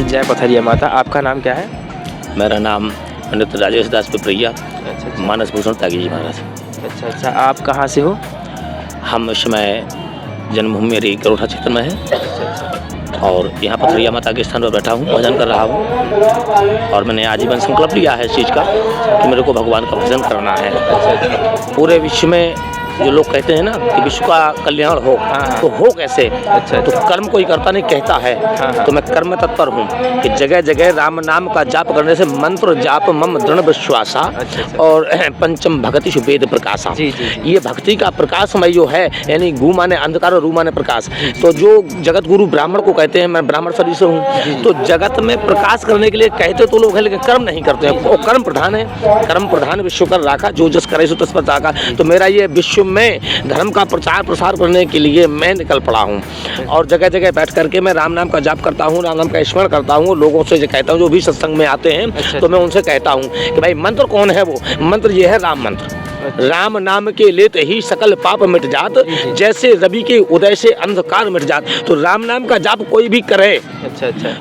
जय पथरिया माता। आपका नाम क्या है? मेरा नाम पंडित राजेश दास पिपरिया, अच्छा मानस भूषण त्यागी जी महाराज। अच्छा। आप कहाँ से हो? हम इस समय जन्मभूमि मेरी गरोठा क्षेत्र में है और यहाँ पथरिया माता के स्थान पर बैठा हूँ, भजन कर रहा हूँ। और मैंने आजीवन संकल्प लिया है इस चीज़ का कि मेरे को भगवान का भजन करना है। पूरे विश्व में जो लोग कहते हैं ना कि विश्व का कल्याण हो, तो हो कैसे? तो कर्म कोई करता नहीं कहता है। तो मैं कर्म में तत्पर हूँ कि जगह जगह राम नाम का जाप करने से मंत्र जाप मम दृढ़ विश्वासा और पंचम भक्ति वेद प्रकाशा। ये भक्ति का प्रकाशमय जो है, यानी गु माने अंधकार और रू माने प्रकाश। तो जो जगत गुरु ब्राह्मण को कहते हैं, मैं ब्राह्मण शरीर से हूँ, तो जगत में प्रकाश करने के लिए कहते तो लोग हैं लेकिन कर्म नहीं करते हैं। वो कर्म प्रधान है, कर्म प्रधान विश्व कर राखा, जो जस करे सो तस पर ताका। तो मेरा ये विश्व में धर्म का प्रचार प्रसार करने के लिए मैं निकल पड़ा हूँ और जगह जगह बैठ करके मैं राम नाम का जाप करता हूँ, राम नाम का स्मरण करता हूँ। लोगों से जो कहता हूँ, जो भी सत्संग में आते हैं तो मैं उनसे कहता हूँ कि भाई मंत्र कौन है? वो मंत्र ये है राम मंत्र। राम नाम के लेते ही सकल पाप मिट जात, जैसे रवि के उदय से अंधकार मिट जात। तो राम नाम का जाप कोई भी करे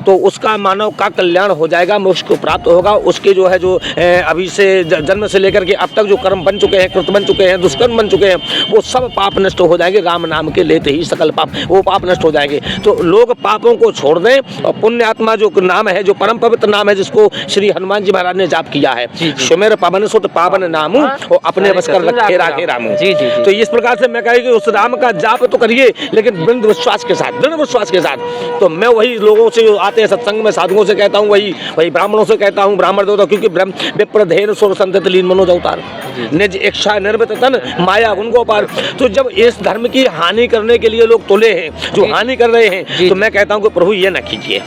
तो उसका मानव का कल्याण हो जाएगा, मोक्ष को प्राप्त होगा। उसके जो है जो अभी से जन्म से लेकर के अब तक जो कर्म बन चुके हैं, कृत बन चुके हैं, दुष्कर्म बन चुके हैं, वो सब पाप नष्ट हो जाएंगे। राम नाम के लेते ही सकल पाप, वो पाप नष्ट हो जाएंगे। तो लोग पापों को छोड़ दें और पुण्य आत्मा जो नाम है, जो परम पवित्र नाम है, जिसको श्री हनुमान जी महाराज ने जाप किया है, सुमेर पवन सुत पावन नामू और अपने बस कर रखे राखे रामू। तो इस प्रकार से मैं कही कि उस राम का जाप तो करिए लेकिन दृढ़ विश्वास के साथ, दृढ़ विश्वास के साथ। तो मैं वही लोगों से जो आते हैं सत्संग में, साधुओं से कहता हूँ, वही ब्राह्मणों से कहता हूँ, ब्राह्मण देवता, क्योंकि विप्रधेन सुर संतत लीन मनोज अवतार, निज इच्छा निर्मित तन माया उनको पार। तो जब इस धर्म की हानि करने के लिए लोग तुले हैं, जो हानि कर रहे हैं, तो मैं कहता हूँ कि प्रभु ये न कीजिए।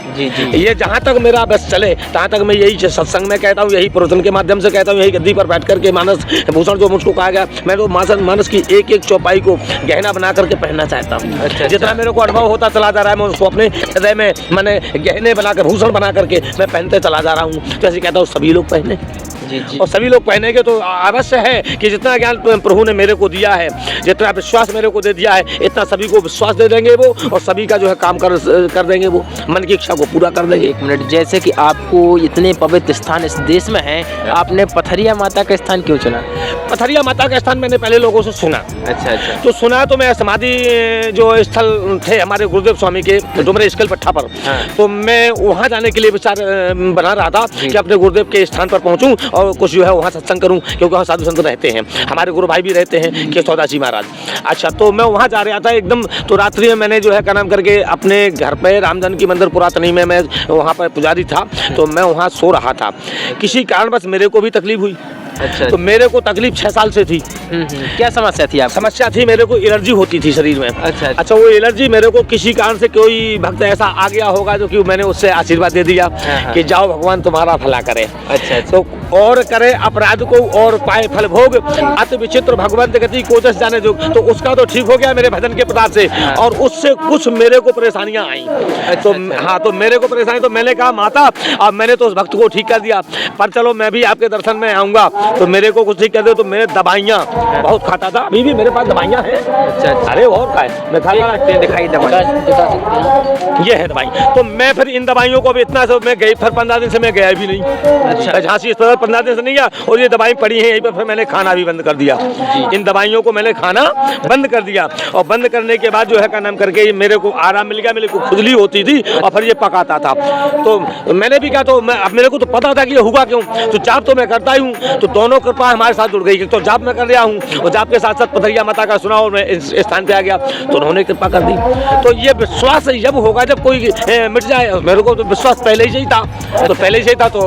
ये जहाँ तक मेरा बस चले तहाँ तक मैं यही सत्संग में कहता हूँ, यही प्रवचन के माध्यम से कहता हूँ, यही गद्दी पर बैठ करके मानस भूषण जो मुझको कहा गया, मैं तो मानस की एक एक चौपाई को गहना बना करके पहनना चाहता हूँ। जितना मेरे को अनुभव होता चला जा रहा है, मैं उसको अपने हृदय में मैंने गहने बनाकर, भूषण बना करके मैं पहनते चला जा रहा हूँ। तो ऐसे कहता हूँ सभी लोग पहने और सभी लोग पहनेंगे तो अवश्य है कि जितना ज्ञान प्रभु ने मेरे को दिया है, जितना विश्वास मेरे को दे दिया है, इतना सभी को विश्वास दे देंगे वो, और सभी का जो है काम कर देंगे, वो मन की इच्छा को पूरा कर देंगे। 1 मिनट, जैसे कि आपको इतने पवित्र स्थान इस देश में हैं, आपने पथरिया माता का स्थान क्यों चुना? पथरिया माता का स्थान मैंने पहले लोगों से सुना। अच्छा। तो सुना तो मैं समाधि जो स्थल थे हमारे गुरुदेव स्वामी के डुमरे स्कल पट्टा पर, तो मैं वहाँ जाने के लिए विचार बना रहा था कि अपने गुरुदेव के स्थान पर पहुँचूँ और कुछ जो है वहाँ सत्संग करूँ, क्योंकि वहाँ साधु संत रहते हैं, हमारे गुरु भाई भी रहते हैं केशवदास जी महाराज। अच्छा, तो मैं वहाँ जा रहा था एकदम, तो रात्रि में मैंने जो है क्या नाम करके अपने घर पे रामजन की मंदिर पुरातनी में, मैं वहाँ पर पुजारी था, तो मैं वहाँ सो रहा था। किसी कारण बस मेरे को भी तकलीफ हुई। तो मेरे को तकलीफ 6 साल से थी। क्या समस्या थी आप? समस्या थी, मेरे को एलर्जी होती थी शरीर में। अच्छा, वो एलर्जी मेरे को किसी कारण से कोई भक्त ऐसा आ गया होगा जो कि मैंने उससे आशीर्वाद दे दिया कि जाओ भगवान तुम्हारा भला करे। अच्छा। तो और करे अपराध को और पाए फल भोग, अति विचित्र भगवंत गति को जस जाने जो, तो उसका तो ठीक हो गया मेरे भजन के प्रताप से, और उससे कुछ मेरे को परेशानियां आई। तो हाँ, तो मेरे को परेशानी, तो मैंने कहा माता अब मैंने तो उस भक्त को ठीक कर दिया, पर चलो मैं भी आपके दर्शन में आऊँगा तो मेरे को कुछ ठीक कर दो। तो मेरे दवाइयाँ बहुत खाता था, अभी भी मेरे पास दवाइयाँ हैं। अच्छा। अरे और क्या है, मैं खाता रखते हैं, दिखाई दवाई ये है दवाई। तो मैं फिर इन दवाइयों को भी इतना से मैं गई, फिर 15 दिन से मैं गया भी नहीं। अच्छा। झांसी अस्पताल 15 दिन से नहीं गया, और ये दवाई पड़ी है यहीं पर। फिर मैंने खाना भी बंद कर दिया, इन दवाइयों को मैंने खाना बंद कर दिया, और बंद करने के बाद जो है क्या नाम करके मेरे को आराम मिल गया। मेरे को खुजली होती थी और फिर ये पकाता था, तो मैंने भी कहा, तो मैं अब मेरे को तो पता था कि ये हुआ क्यों। तो जाप तो मैं करता ही हूँ, तो दोनों कृपा हमारे साथ जुड़ गई। तो जाप मैं कर रहा हूँ और जाप के साथ साथ पथरिया माता का सुना और मैं इस स्थान पे आ गया, तो उन्होंने कृपा कर दी। तो ये विश्वास जब होगा, जब कोई मिट जाए, मेरे को तो विश्वास पहले ही था, तो पहले से था। तो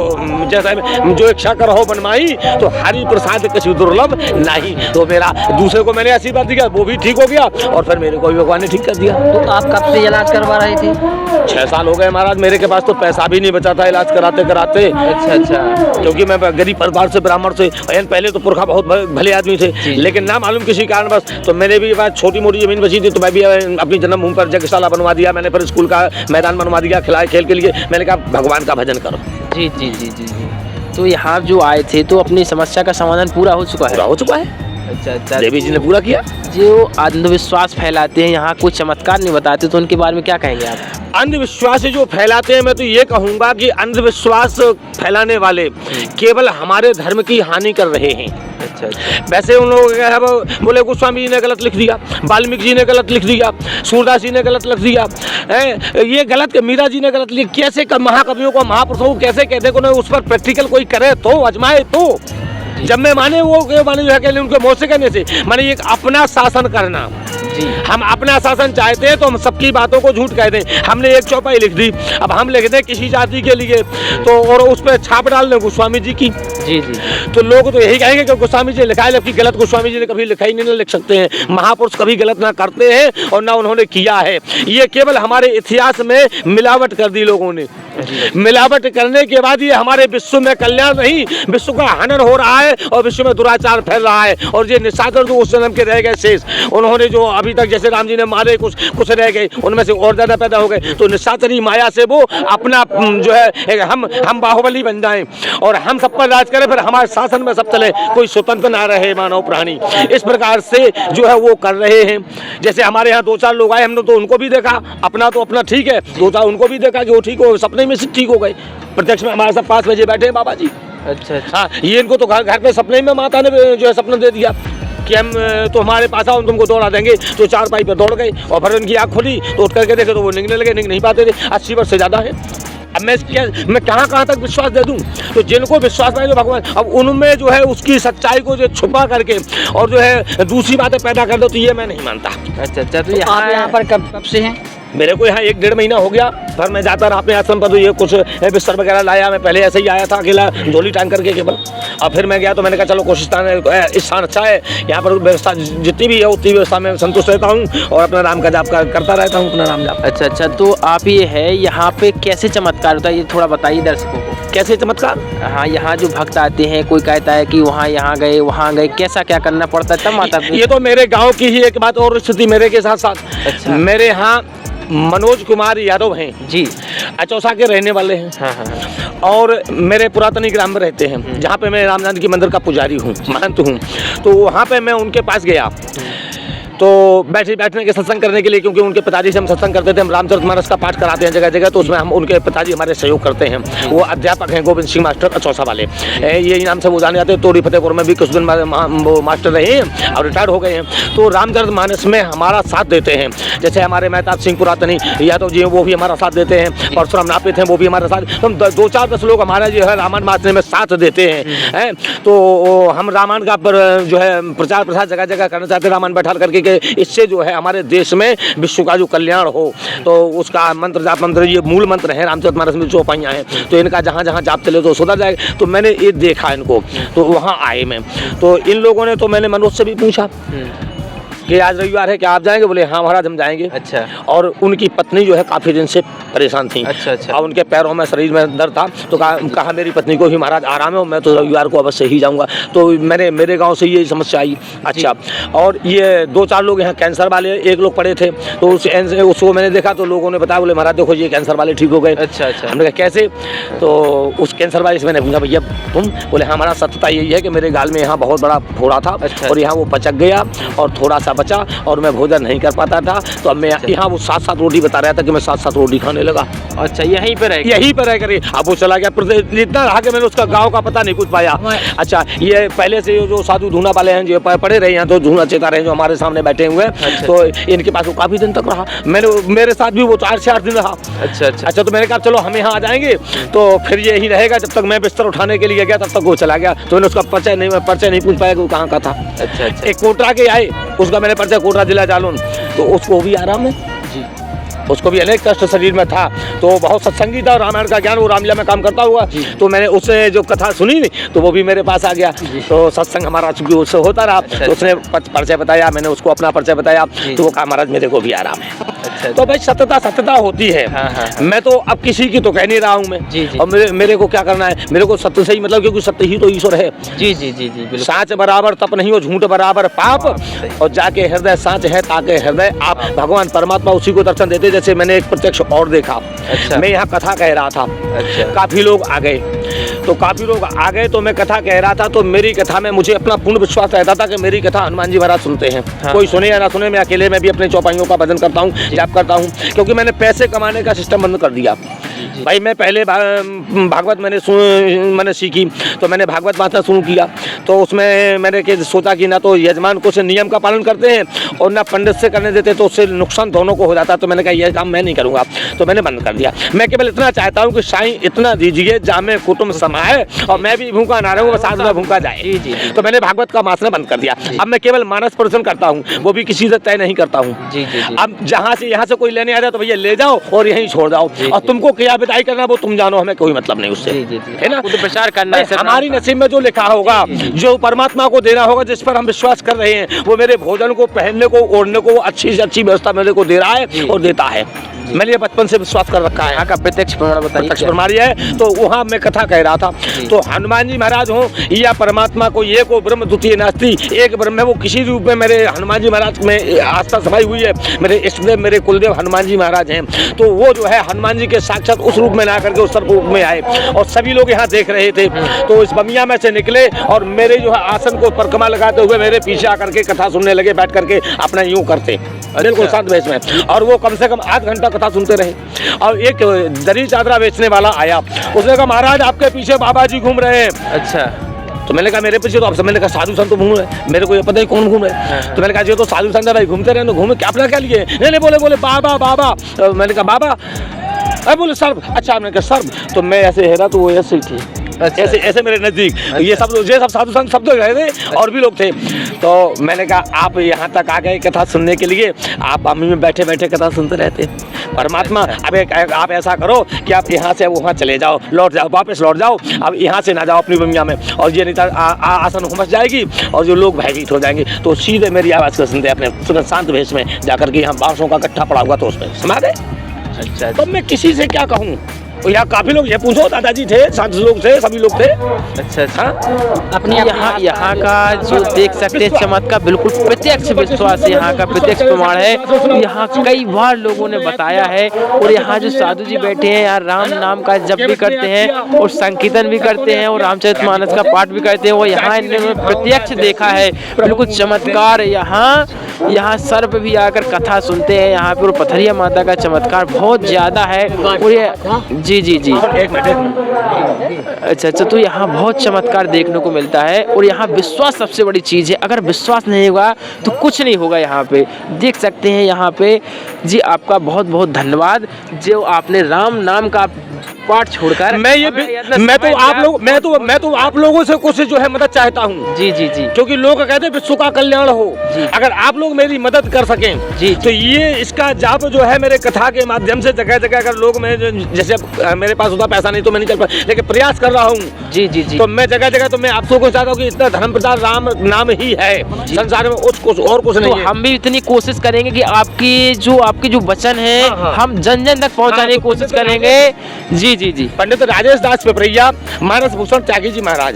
जैसा जो इच्छा कर हो बनमाई, तो हरि प्रसाद कछु दुर्लभ नहीं। तो मेरा दूसरे को मैंने आशीर्वाद दिया, वो भी ठीक हो गया, और फिर मेरे को भी भगवान ने ठीक कर दिया। तो आप कब से इलाज करवा रही थी? 6 साल हो गए महाराज, मेरे के पास तो पैसा भी नहीं बचा था इलाज कराते कराते। अच्छा। क्योंकि मैं गरीब परिवार से, ब्राह्मण से, पहले तो पुरखा बहुत भले आदमी थे, लेकिन ना मालूम किसी कारण बस, तो मेरे भी बात छोटी मोटी जमीन बची थी, तो मैं भी अपनी जन्मभूमि पर यज्ञशाला बनवा दिया मैंने, फिर स्कूल का मैदान बनवा दिया खिलाए खेल के लिए। मैंने कहा भगवान का भजन करो। जी जी जी जी जी। तो यहाँ जो आए थे तो अपनी समस्या का समाधान पूरा हो चुका है? हो चुका है। अच्छा अच्छा। देवी जी ने पूरा किया। जो अंधविश्वास फैलाते हैं यहाँ कुछ चमत्कार नहीं बताते, तो उनके बारे में क्या कहेंगे आप? अंधविश्वास जो फैलाते हैं, मैं तो ये कहूँगा कि अंधविश्वास फैलाने वाले केवल हमारे धर्म की हानि कर रहे हैं। अच्छा अच्छा। वैसे उन लोगों के बोले गोस्वामी जी ने गलत लिख दिया, वाल्मीकि जी ने गलत लिख दिया, सूरदास जी ने गलत लिख दिया, ये गलत, मीरा जी ने गलत लिख, कैसे महाकवियों को, महापुरुषों को कैसे कहते को उस पर प्रैक्टिकल कोई करे तो, आजमाए तो। जब मैं माने वो माने जो है कि उनके मुँह से कहने से माने एक अपना शासन करना जी। हम अपना शासन चाहते हैं तो हम सबकी बातों को झूठ कह दें। हमने एक चौपाई लिख दी, अब हम लिख दें किसी जाति के लिए तो, और उस पर छाप डाल दें गोस्वामी जी की, जी जी, तो लोग तो यही कहेंगे कि गोस्वामी जी लिखा है, जबकि गलत गोस्वामी जी ने कभी लिखा ही नहीं, ना लिख सकते हैं। महापुरुष कभी गलत ना करते हैं और ना उन्होंने किया है। ये केवल हमारे इतिहास में मिलावट कर दी लोगों ने। मिलावट करने के बाद ये हमारे विश्व में कल्याण नहीं, विश्व का हनन हो रहा है और विश्व में दुराचार फैल रहा है। और ये निशाचर जो उस जन्म के रह गए शेष, उन्होंने जो अभी तक जैसे राम जी ने मारे कुछ रह गए, उनमें से और ज्यादा पैदा हो गए, तो निशाचरी माया से वो अपना जो है हम बाहुबली बन जाएं और हम सब पर राज करें, फिर हमारे शासन में सब चले, कोई स्वतंत्र ना रहे मानव प्राणी। इस प्रकार से जो है वो कर रहे हैं। जैसे हमारे यहाँ 2-4 लोग आए, हमने तो उनको भी देखा, अपना तो अपना ठीक है, 2-4 उनको भी देखा कि वो ठीक हो, सपने में से ठीक हो गए। प्रत्यक्ष में हमारे सब 5 बजे बैठे हैं बाबा जी। अच्छा अच्छा। हाँ, ये इनको तो घर पे सपने में माता ने जो है सपना दे दिया कि हम तो हमारे पास आओ, तुमको दौड़ा देंगे, तो 4 पाई पे दौड़ गए और फिर उनकी आँख खुली तो उठ करके देखे तो वो निकलने लगे, निकल नहीं पाते थे। 80 वर्ष से ज़्यादा है। अब मैं कहाँ तक विश्वास दे दूँ? तो जिनको विश्वास में जो भगवान, अब उनमें जो है उसकी सच्चाई को जो छुपा करके और जो है दूसरी बातें पैदा कर दो, तो ये मैं नहीं मानता। अच्छा अच्छा। तो यहाँ पर कब से हैं? मेरे को यहाँ 1-1.5 महीना हो गया। फिर मैं जाता रहा अपने आश्रम पर, तो ये कुछ बिस्तर वगैरह लाया। मैं पहले ऐसे ही आया था अकेला, झोली टांग करके केवल। और फिर मैं गया तो मैंने कहा चलो कोशिश स्थान अच्छा है, यहाँ पर व्यवस्था जितनी भी है उतनी व्यवस्था में संतुष्ट रहता हूँ और अपना नाम का जाप करता रहता हूँ, अपना नाम जाप। अच्छा अच्छा। तो आप ये है यहाँ पे कैसे चमत्कार होता है, ये थोड़ा बताइए दर्शकों को। कैसे चमत्कार? हाँ, यहाँ जो भक्त आते हैं, कोई कहता है कि यहाँ गए, कैसा क्या करना पड़ता है तब माता? ये तो मेरे गाँव की ही एक बात और स्थिति मेरे के साथ साथ। अच्छा। मेरे यहाँ मनोज कुमार यादव हैं जी, अचौसा के रहने वाले हैं। हाँ हाँ। और मेरे पुरातनी ग्राम में रहते हैं, जहाँ पे मैं रामनाथ की मंदिर का पुजारी हूँ, महंत हूँ। तो वहाँ पे मैं उनके पास गया तो बैठने के सत्संग करने के लिए, क्योंकि उनके पिताजी से हम सत्संग करते थे। हम रामचरितमानस का पाठ कराते हैं जगह जगह, तो उसमें हम उनके पिताजी हमारे सहयोग करते हैं। वो अध्यापक हैं, गोविंद सिंह मास्टर अचौसा वाले, यही नाम से वो जाने जाते हैं। तोड़ी फतेहपुर में भी कुछ दिन वो मास्टर रहे हैं और रिटायर हो गए हैं। तो रामचरितमानस में हमारा साथ देते हैं। जैसे हमारे मेहताब सिंह पुरातनी यादव जी हैं, वो भी हमारा साथ देते हैं। परशुराम नापित हैं, वो भी हमारे साथ। हम 2-4-10 लोग हमारा जो है रामायण माचने में साथ देते हैं। तो हम रामायण का जो है प्रचार प्रसार जगह जगह करना चाहते हैं, रामायण बैठा करके, इससे जो है हमारे देश में विश्व का जो कल्याण हो, तो उसका मंत्र जाप मंत्र, ये मूल मंत्र है रामचरितमानस में जो पाइयाँ हैं। तो इनका जहाँ जहाँ जाप चले तो सुधर जाएगा। तो मैंने ये देखा इनको, तो वहाँ आए मैं, तो इन लोगों ने, तो मैंने मनोज से भी पूछा कि आज रविवार है, क्या आप जाएंगे? बोले हाँ महाराज हम जाएंगे। अच्छा। और उनकी पत्नी जो है काफ़ी दिन से परेशान थी। अच्छा अच्छा। और उनके पैरों में, शरीर में दर्द था, तो कहा मेरी पत्नी को भी महाराज आराम है और मैं तो रविवार को अवश्य ही जाऊंगा। तो मेरे गांव से ये समस्या आई। अच्छा। और ये 2-4 लोग यहाँ कैंसर वाले, एक लोग पड़े थे, तो उसको मैंने देखा तो लोगों ने बताया, बोले महाराज देखो ये कैंसर वाले ठीक हो गए। अच्छा अच्छा। हमने कहा कैसे? तो उस कैंसर वाले से मैंने पूछा भैया तुम? बोले हाँ हमारा सत्यता यही है कि मेरे गाल में यहाँ बहुत बड़ा फोड़ा था। अच्छा। और यहाँ वो पचक गया और थोड़ा सा बचा और मैं भोजन नहीं कर पाता था, तो अब मैं यहाँ वो 7-7 रोटी बता रहा था कि मैं 7-7 रोटी खाने लगा। अच्छा, यहीं पे रह कर अब वो चला गया। इतना रहा कि मैंने उसका गाँव का पता नहीं पूछ पाया। अच्छा, ये पहले से जो साधु धूना वाले हैं जो पड़े रहे हैं, तो धूना चेता रहे जो हमारे सामने बैठे हुए हैं। अच्छा। तो इनके पास वो काफ़ी दिन तक रहा, मेरे साथ भी वो 4 से 8 दिन रहा। अच्छा अच्छा। अच्छा, तो मैंने कहा चलो हम यहाँ आ जाएंगे, तो फिर यही रहेगा। जब तक मैं बिस्तर उठाने के लिए गया तब तक वो चला गया, तो मैंने उसका परिचय नहीं पूछ पाया कि वो कहाँ का था। अच्छा अच्छा। एक कोटरा के आए, उसका मैंने परिचय, कोटरा जिला जालौन, तो उसको भी आराम है जी, उसको भी अनेक कष्ट शरीर में था, तो बहुत सत्संगी था, रामायण का ज्ञान, वो रामलीला में काम करता हुआ। तो मैंने उससे जो कथा सुनी तो वो भी मेरे पास आ गया, तो सत्संग हमारा चूंकि उससे होता रहा। अच्छा, तो उसने परिचय बताया, मैंने उसको अपना परिचय बताया, तो वो कहा महाराज मेरे को भी आराम है। अच्छा, तो भाई सत्यता होती है। हाँ। मैं तो अब किसी की तो कह नहीं रहा हूँ मैं जी। और मेरे को क्या करना है, मेरे को सत्य से ही मतलब, क्योंकि सत्य ही तो ईश्वर है। जी जी जी जी। साँच बराबर तप नहीं हो, झूठ बराबर पाप, और जाके हृदय साँच है ताके हृदय आप। भगवान परमात्मा उसी को दर्शन देते। जैसे मैंने एक प्रत्यक्ष और देखा। अच्छा। मैं यहाँ कथा कह रहा था। अच्छा। काफी लोग आ गए, तो काफ़ी लोग आ गए। तो मैं कथा कह रहा था, तो मेरी कथा में मुझे अपना पूर्ण विश्वास रहता था कि मेरी कथा हनुमान जी महाराज सुनते हैं। हाँ। कोई सुने या ना सुने, मैं अकेले में भी अपने चौपाइयों का भजन करता हूँ, जाप करता हूँ, क्योंकि मैंने पैसे कमाने का सिस्टम बंद कर दिया। भाई मैं पहले भागवत मैंने सीखी, तो मैंने भागवत वाचना शुरू किया। तो उसमें मैंने सोचा कि ना तो यजमान को से नियम का पालन करते हैं और ना पंडित से करने देते, तो उससे नुकसान दोनों को हो जाता। तो मैंने कहा यह काम मैं नहीं करूँगा, तो मैंने बंद कर दिया। मैं केवल इतना चाहता हूँ कि साईं इतना दीजिए जामे कुटुंब समाए और मैं भी भूखा ना रहूँ, साथ में भूखा जाए। तो मैंने भागवत का वाचना बंद कर दिया। अब मैं केवल मानस प्रवचन करता हूँ, वो भी किसी से तय नहीं करता हूँ। अब जहाँ से यहाँ से कोई लेने आ जाए तो भैया ले जाओ और यहीं छोड़ जाओ, और तुमको क्या विदाई करना वो तुम जानो, हमें कोई मतलब नहीं उससे, है ना। प्रचार करना है, हमारी नसीब में जो लिखा होगा, जो परमात्मा को देना होगा, जिस पर हम विश्वास कर रहे हैं, वो मेरे भोजन को, पहनने को, ओढ़ने को अच्छी से अच्छी व्यवस्था मेरे को दे रहा है और देता है। मैंने ये बचपन से विश्वास कर रखा है। यहाँ का प्रत्यक्ष प्रमाण बताइए। प्रत्यक्ष प्रमाण है। तो वहाँ मैं कथा कह रहा था, तो हनुमान जी महाराज हो या परमात्मा को एक को ब्रह्म द्वितीय नास्ति, एक ब्रह्म है, वो किसी रूप में मेरे हनुमान जी महाराज में आस्था समाई हुई है। मेरे इष्टदेव, मेरे कुलदेव हनुमान जी महाराज हैं। तो वो जो है हनुमान जी के साक्षात उस रूप में ला करके उस रूप में आए और सभी लोग यहाँ देख रहे थे। तो इस बमिया में से निकले और मेरे जो है आसन को परिक्रमा लगाते हुए मेरे पीछे आकर के कथा सुनने लगे, बैठ करके अपना यूं करते बिल्कुल शांत वेश में, और वो कम से कम आध घंटा कथा सुनते रहे। और एक दरी चादरा बेचने वाला आया, उसने कहा महाराज आपके पीछे बाबा जी घूम रहे हैं। अच्छा। तो मैंने कहा मेरे पीछे तो आप, मैंने कहा साधु संत घूम रहे हैं, मेरे को ये पता नहीं कौन घूम रहे हैं। तो मैंने कहा जो तो साधु संत भाई घूमते रहे, घूमे क्या अपना क्या लिए? नहीं बोले बाबा बाबा। मैंने कहा बाबा, अरे बोले सर्व। अच्छा, मैंने कहा सर्व। तो मैं ऐसे हेरा तो वो ऐसे ही थी। अच्छा। ऐसे मेरे नज़दीक ये सब साधु संत सब तो गए थे और भी लोग थे। तो मैंने कहा आप यहाँ तक आ गए कथा सुनने के लिए, आप अम्मी में बैठे बैठे कथा सुनते रहते परमात्मा। अब आप ऐसा करो कि आप यहाँ से वहाँ चले जाओ, लौट जाओ, वापस लौट जाओ। अब यहाँ से ना जाओ अपनी बमिया में, और ये नहीं आसन घुमस जाएगी और जो लोग भयभीत हो जाएंगे। तो सीधे मेरी आवाज़ को सुनते अपने शांत भेष में जाकर के यहाँ बांसों का गट्ठा पड़ा हुआ तो उसमें समा गए। अच्छा। तो मैं किसी से क्या कहूँ? यहाँ काफी लोग, ये पूछो दादाजी थे, साथ लोग थे, सभी लोग थे। अच्छा। अपने यहाँ का जो देख सकते हैं चमत्कार, बिल्कुल प्रत्यक्ष विश्वास है, यहाँ का प्रत्यक्ष प्रमाण है। यहाँ कई बार लोगों ने बताया है, और यहाँ जो साधु जी बैठे हैं यार, राम नाम का जप भी करते हैं और संकीर्तन भी करते हैं और रामचरितमानस का पाठ भी करते हैं। वो यहाँ इन्होंने प्रत्यक्ष देखा है, बिल्कुल चमत्कार। यहाँ सर्प भी आकर कथा सुनते हैं यहाँ पर। पथरिया माता का चमत्कार बहुत ज्यादा है। और ये जी एक मिनट। अच्छा। तो यहाँ बहुत चमत्कार देखने को मिलता है, और यहाँ विश्वास सबसे बड़ी चीज़ है। अगर विश्वास नहीं होगा तो कुछ नहीं होगा। यहाँ पे देख सकते हैं यहाँ पे जी, आपका बहुत बहुत धन्यवाद जो आपने राम नाम का पाठ छोड़कर मैं तो आप लोगों से कुछ जो है मदद चाहता हूँ। जी, क्योंकि लोग कहते हैं विश्व का कल्याण हो। अगर आप लोग मेरी मदद कर सकें जी, तो ये इसका जाप जो है मेरे कथा के माध्यम से जगह जगह, अगर लोग मैं जैसे मेरे पास उतना पैसा नहीं तो मैं नहीं चल पा, लेकिन प्रयास कर रहा हूँ। जी। तो मैं जगह जगह, तो मैं आप लोगों को चाहता हूँ कि इतना धर्म प्रचार राम नाम ही है संसार में, और कुछ नहीं है। हम भी इतनी कोशिश करेंगे कि आपके जो वचन है हम जन जन तक पहुँचाने की कोशिश करेंगे। जी। पंडित राजेश दास पिपरिया, मानस भूषण त्यागी जी महाराज,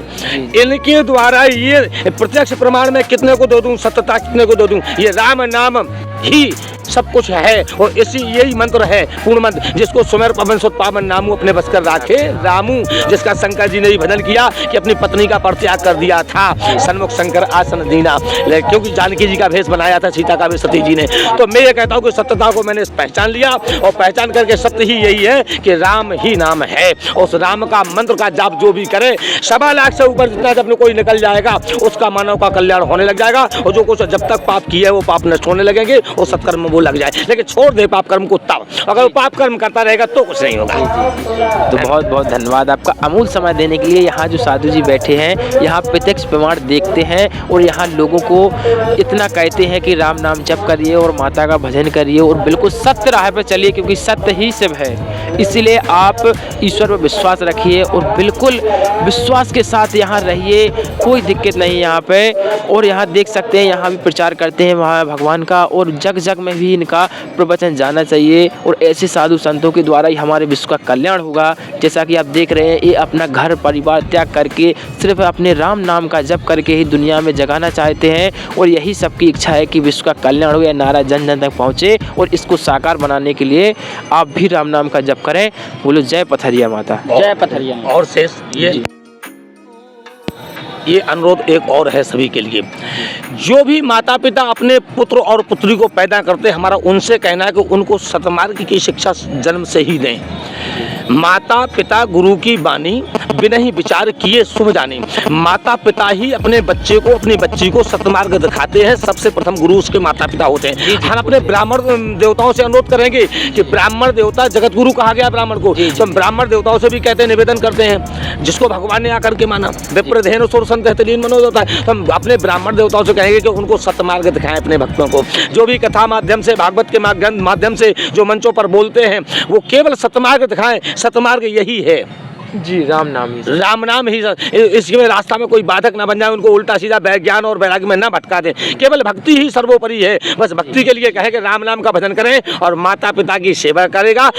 इनके द्वारा ये प्रत्यक्ष प्रमाण में कितने को दे दूं, सत्यता कितने को दे दूं। ये राम नाम ही सब कुछ है, और इसी यही मंत्र है, पूर्ण मंत्र, जिसको सुमेर पवन सुत पावन नामू अपने बस कर राखे रामू, जिसका शंकर जी ने ही भजन किया कि अपनी पत्नी का परित्याग कर दिया था, सन्मुख शंकर आसन दीना, क्योंकि जानकी जी का भेष बनाया था सीता का भेष सती जी ने। तो मैं ये कहता हूँ कि सत्यता को मैंने पहचान लिया, और पहचान करके सत्य ही यही है कि राम ही नाम है। उस राम का मंत्र का जाप जो भी करे, 1.25 लाख से ऊपर जितना जब कोई निकल जाएगा उसका मानव का कल्याण होने लग जाएगा, और जो कुछ जब तक पाप किया है वो पाप नष्ट होने लगेंगे और सत्कर्म वो लग जाए। लेकिन छोड़ दे पाप कर्म को तब, अगर वो पाप कर्म करता रहेगा तो कुछ नहीं होगा। तो बहुत बहुत धन्यवाद आपका अमूल्य समय देने के लिए। यहाँ जो साधु जी बैठे हैं, यहाँ प्रत्यक्ष प्रमाण देखते हैं, और यहाँ लोगों को इतना कहते हैं कि राम नाम जप करिए और माता का भजन करिए और बिल्कुल सत्य राह पर चलिए, क्योंकि सत्य ही सब है। इसीलिए आप ईश्वर पर विश्वास रखिए और बिल्कुल विश्वास के साथ यहाँ रहिए, कोई दिक्कत नहीं यहाँ पे। और यहाँ देख सकते हैं, यहाँ भी प्रचार करते हैं वहाँ भगवान का, और जग जग में भी इनका प्रवचन जाना चाहिए, और ऐसे साधु संतों के द्वारा ही हमारे विश्व का कल्याण होगा। जैसा कि आप देख रहे हैं, ये अपना घर परिवार त्याग करके सिर्फ अपने राम नाम का जप करके ही दुनिया में जगाना चाहते हैं, और यही सबकी इच्छा है कि विश्व का कल्याण हो, यह नारा जन जन तक पहुँचे। और इसको साकार बनाने के लिए आप भी राम नाम का जप करें। बोलो जय पथरिया माता। जय पथरिया। और शेष ये ये अनुरोध एक और है सभी के लिए, जो भी माता पिता अपने पुत्र और पुत्री को पैदा करते हैं, हमारा उनसे कहना है कि उनको सतमार्ग की शिक्षा जन्म से ही दें। माता पिता गुरु की बानी, बिना ही विचार किए शुभ जानी। माता पिता ही अपने बच्चे को, अपनी बच्ची को सतमार्ग दिखाते हैं। सबसे प्रथम गुरु उसके माता पिता होते हैं। हम अपने ब्राह्मण देवताओं से अनुरोध करेंगे कि ब्राह्मण देवता जगत गुरु कहा गया ब्राह्मण को, तो हम ब्राह्मण देवताओं से भी कहते हैं, निवेदन करते हैं, जिसको भगवान ने आकर के माना, विप्रधेनु सुर संत लीन मनोज होता है, तो हम अपने ब्राह्मण देवताओं से कहेंगे कि उनको सतमार्ग दिखाएं अपने भक्तों को। जो भी कथा माध्यम से, भागवत के माध्यम से जो मंचों पर बोलते हैं, वो केवल सतमार्ग दिखाएं। सतमार्ग यही है जी, राम नाम ही इसमें रास्ता में कोई बाधक ना बन जाए, उनको उल्टा सीधा ज्ञान और वैराग्य में ना भटका दें। केवल भक्ति ही सर्वोपरि है। बस भक्ति के लिए कहे कि राम नाम का भजन करें और माता पिता की सेवा करेगा।